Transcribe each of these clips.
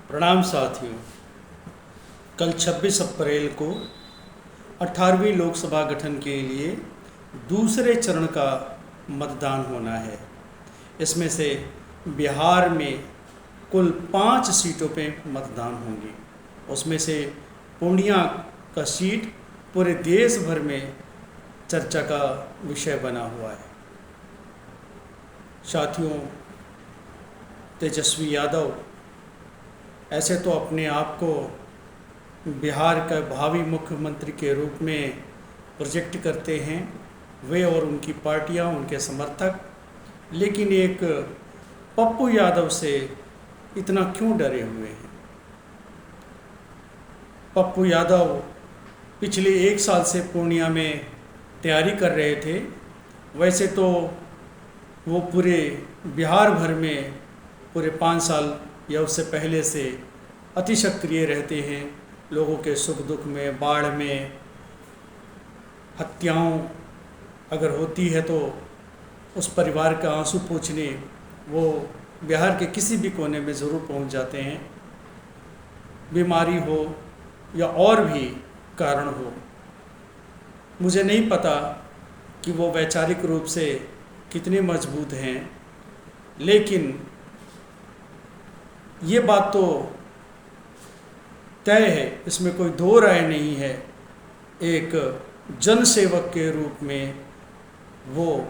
प्रणाम साथियों। कल 26 अप्रैल को 18वीं लोकसभा गठन के लिए दूसरे चरण का मतदान होना है। इसमें से बिहार में कुल 5 सीटों पे मतदान होंगे। उसमें से पूर्णिया का सीट पूरे देश भर में चर्चा का विषय बना हुआ है। साथियों, तेजस्वी यादव ऐसे तो अपने आप को बिहार का भावी मुख्यमंत्री के रूप में प्रोजेक्ट करते हैं, वे और उनकी पार्टियां, उनके समर्थक, लेकिन एक पप्पू यादव से इतना क्यों डरे हुए हैं? पप्पू यादव पिछले 1 साल से पूर्णिया में तैयारी कर रहे थे। वैसे तो वो पूरे बिहार भर में पूरे 5 साल या उससे पहले से अति सक्रिय रहते हैं। लोगों के सुख दुख में, बाढ़ में, हत्याओं अगर होती है तो उस परिवार का आंसू पोंछने वो बिहार के किसी भी कोने में ज़रूर पहुंच जाते हैं। बीमारी हो या और भी कारण हो, मुझे नहीं पता कि वो वैचारिक रूप से कितने मजबूत हैं, लेकिन ये बात तो तय है, इसमें कोई दो राय नहीं है। एक जनसेवक के रूप में वो,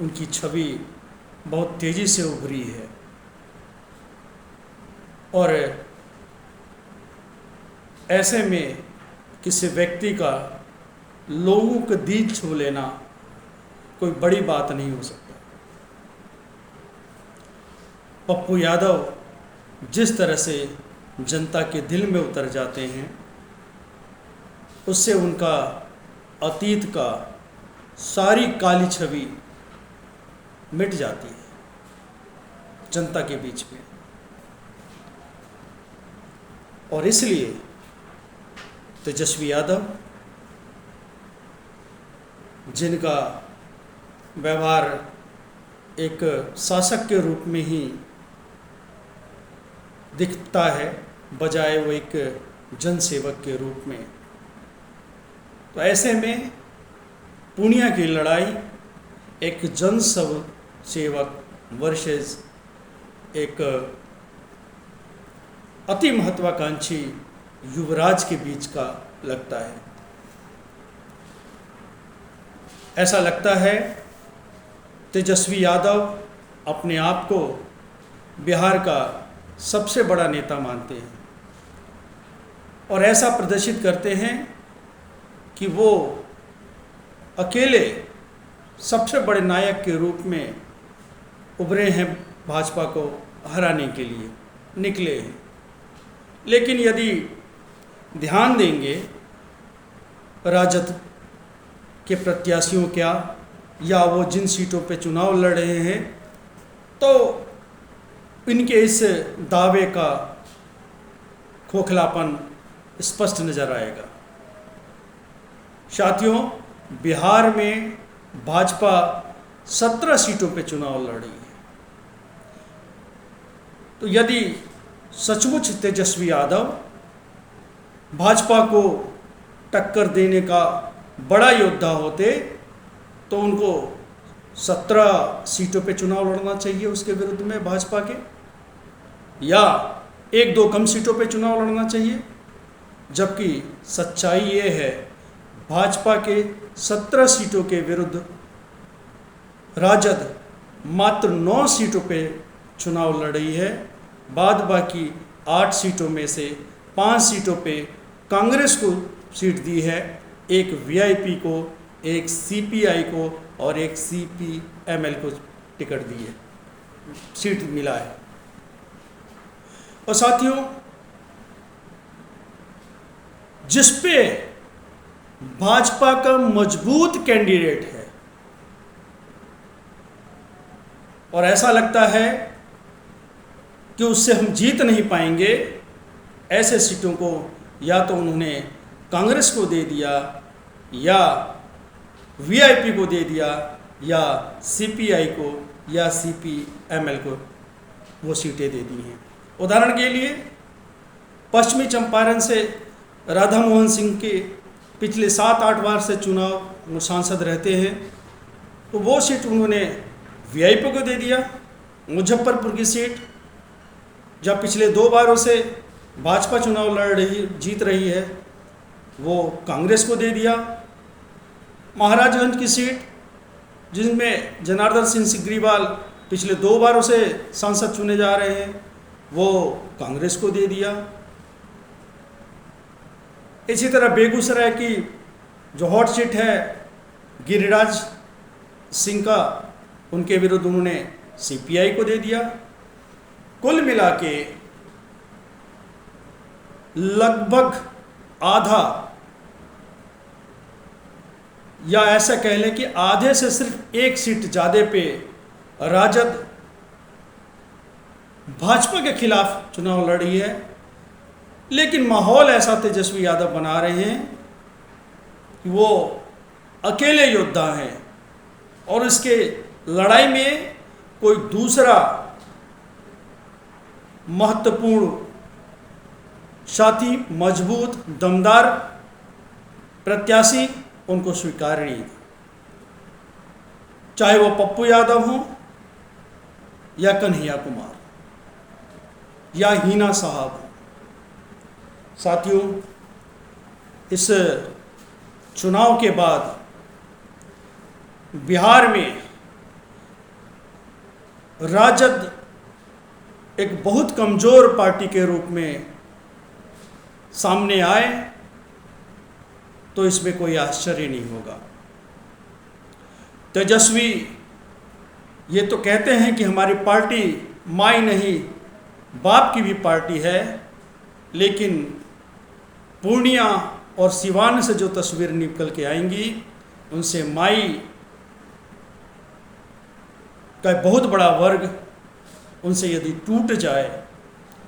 उनकी छवि बहुत तेज़ी से उभरी है और ऐसे में किसी व्यक्ति का लोगों का दिल छू लेना कोई बड़ी बात नहीं हो सकता। पप्पू यादव जिस तरह से जनता के दिल में उतर जाते हैं, उससे उनका अतीत का सारी काली छवि मिट जाती है जनता के बीच में। और इसलिए तेजस्वी यादव, जिनका व्यवहार एक शासक के रूप में ही दिखता है बजाय वो एक जनसेवक के रूप में, तो ऐसे में पूर्णिया की लड़ाई एक जनसेवक वर्सेस एक अति महत्वाकांक्षी युवराज के बीच का लगता है। ऐसा लगता है तेजस्वी यादव अपने आप को बिहार का सबसे बड़ा नेता मानते हैं और ऐसा प्रदर्शित करते हैं कि वो अकेले सबसे बड़े नायक के रूप में उभरे हैं, भाजपा को हराने के लिए निकले हैं। लेकिन यदि ध्यान देंगे राजद के प्रत्याशियों क्या या वो जिन सीटों पे चुनाव लड़ रहे हैं, तो इनके इस दावे का खोखलापन स्पष्ट नजर आएगा। साथियों, बिहार में भाजपा 17 सीटों पे चुनाव लड़ रही है। तो यदि सचमुच तेजस्वी यादव भाजपा को टक्कर देने का बड़ा योद्धा होते तो उनको 17 सीटों पे चुनाव लड़ना चाहिए उसके विरुद्ध में भाजपा के, या 1-2 कम सीटों पे चुनाव लड़ना चाहिए। जबकि सच्चाई ये है, भाजपा के 17 सीटों के विरुद्ध राजद मात्र 9 सीटों पे चुनाव लड़ रही है। बाद बाकी 8 सीटों में से 5 सीटों पे कांग्रेस को सीट दी है, एक वीआईपी को, एक सीपीआई को और एक सीपीएमएल को टिकट दी है, सीट मिला है। और साथियों, जिसपे भाजपा का मजबूत कैंडिडेट है और ऐसा लगता है कि उससे हम जीत नहीं पाएंगे, ऐसे सीटों को या तो उन्होंने कांग्रेस को दे दिया या वीआईपी को दे दिया या सीपीआई को या सीपीएमएल को वो सीटें दे दी हैं। उदाहरण के लिए पश्चिमी चंपारण से राधा मोहन सिंह के पिछले 7-8 बार से चुनाव सांसद रहते हैं, तो वो सीट उन्होंने वीआईपी को दे दिया। मुजफ्फरपुर की सीट जब पिछले 2 बारों से भाजपा चुनाव जीत रही है, वो कांग्रेस को दे दिया। महाराजगंज की सीट जिनमें जनार्दन सिंह सिग्रीवाल पिछले 2 बारों से सांसद चुने जा रहे हैं, वो कांग्रेस को दे दिया। इसी तरह बेगूसराय की जो हॉट सीट है गिरिराज सिंह का, उनके विरुद्ध उन्होंने सीपीआई को दे दिया। कुल मिला के लगभग आधा, या ऐसा कह लें कि आधे से सिर्फ 1 सीट ज़्यादा पे राजद भाजपा के खिलाफ चुनाव लड़ी है। लेकिन माहौल ऐसा तेजस्वी यादव बना रहे हैं कि वो अकेले योद्धा हैं और इसके लड़ाई में कोई दूसरा महत्वपूर्ण साथी, मजबूत, दमदार प्रत्याशी उनको स्वीकार नहीं, चाहे वो पप्पू यादव हो या कन्हैया कुमार या हीना साहब हो। साथियों, इस चुनाव के बाद बिहार में राजद एक बहुत कमज़ोर पार्टी के रूप में सामने आए तो इसमें कोई आश्चर्य नहीं होगा। तेजस्वी ये तो कहते हैं कि हमारी पार्टी माई नहीं बाप की भी पार्टी है, लेकिन पूर्णिया और सिवान से जो तस्वीर निकल के आएंगी उनसे माई का बहुत बड़ा वर्ग उनसे यदि टूट जाए,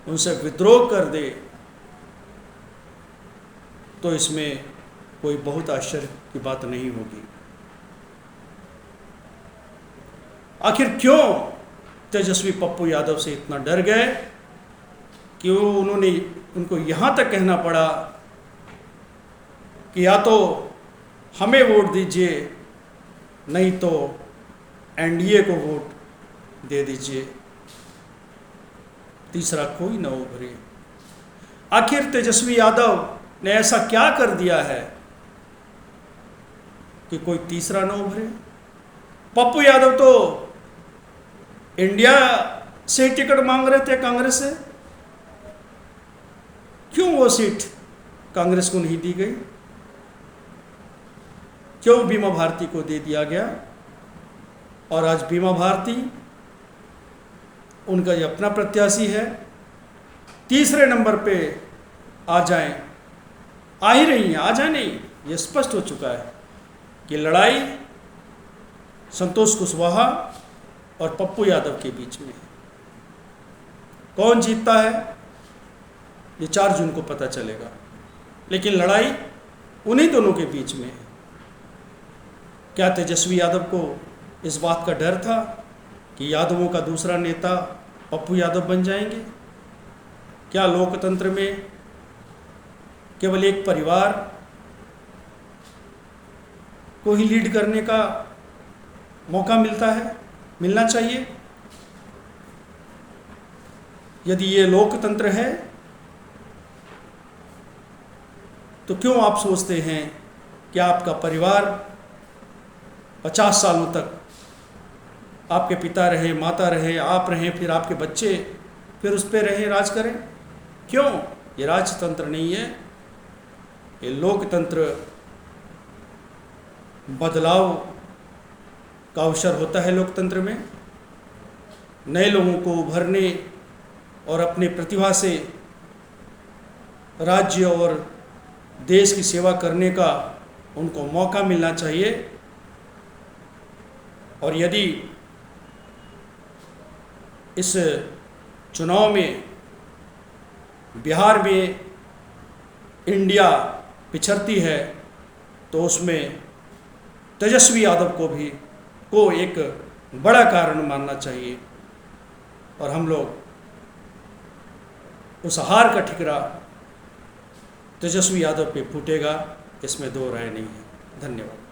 उनसे विद्रोह कर दे, तो इसमें कोई बहुत आश्चर्य की बात नहीं होगी। आखिर क्यों तेजस्वी पप्पू यादव से इतना डर गए कि उनको यहाँ तक कहना पड़ा कि या तो हमें वोट दीजिए, नहीं तो एनडीए को वोट दे दीजिए, तीसरा कोई न उभरे। आखिर तेजस्वी यादव ने ऐसा क्या कर दिया है कि कोई तीसरा न उभरे? पप्पू यादव तो इंडिया से टिकट मांग रहे थे कांग्रेस से, क्यों वो सीट कांग्रेस को नहीं दी गई? क्यों बीमा भारती को दे दिया गया? और आज बीमा भारती उनका ये अपना प्रत्याशी है, तीसरे नंबर पे आ जाएं, आ ही रही हैं, आ जाए नहीं, ये स्पष्ट हो चुका है कि लड़ाई संतोष कुशवाहा और पप्पू यादव के बीच में है। कौन जीतता है ये 4 जून को पता चलेगा, लेकिन लड़ाई उन्हीं दोनों के बीच में है। क्या तेजस्वी यादव को इस बात का डर था कि यादवों का दूसरा नेता पप्पू यादव बन जाएंगे? क्या लोकतंत्र में केवल एक परिवार को ही लीड करने का मौका मिलता है, मिलना चाहिए? यदि ये लोकतंत्र है तो क्यों आप सोचते हैं कि आपका परिवार 50 सालों तक आपके पिता रहे, माता रहे, आप रहे, फिर आपके बच्चे फिर उस पर रहे, राज करें? क्यों? ये राजतंत्र नहीं है, ये लोकतंत्र। बदलाव का अवसर होता है लोकतंत्र में, नए लोगों को उभरने और अपने प्रतिभा से राज्य और देश की सेवा करने का उनको मौका मिलना चाहिए। और यदि इस चुनाव में बिहार में इंडिया पिछड़ती है तो उसमें तेजस्वी यादव को एक बड़ा कारण मानना चाहिए। और हम लोग उस हार का ठिकरा तेजस्वी यादव पे फूटेगा, इसमें दो राय नहीं है। धन्यवाद।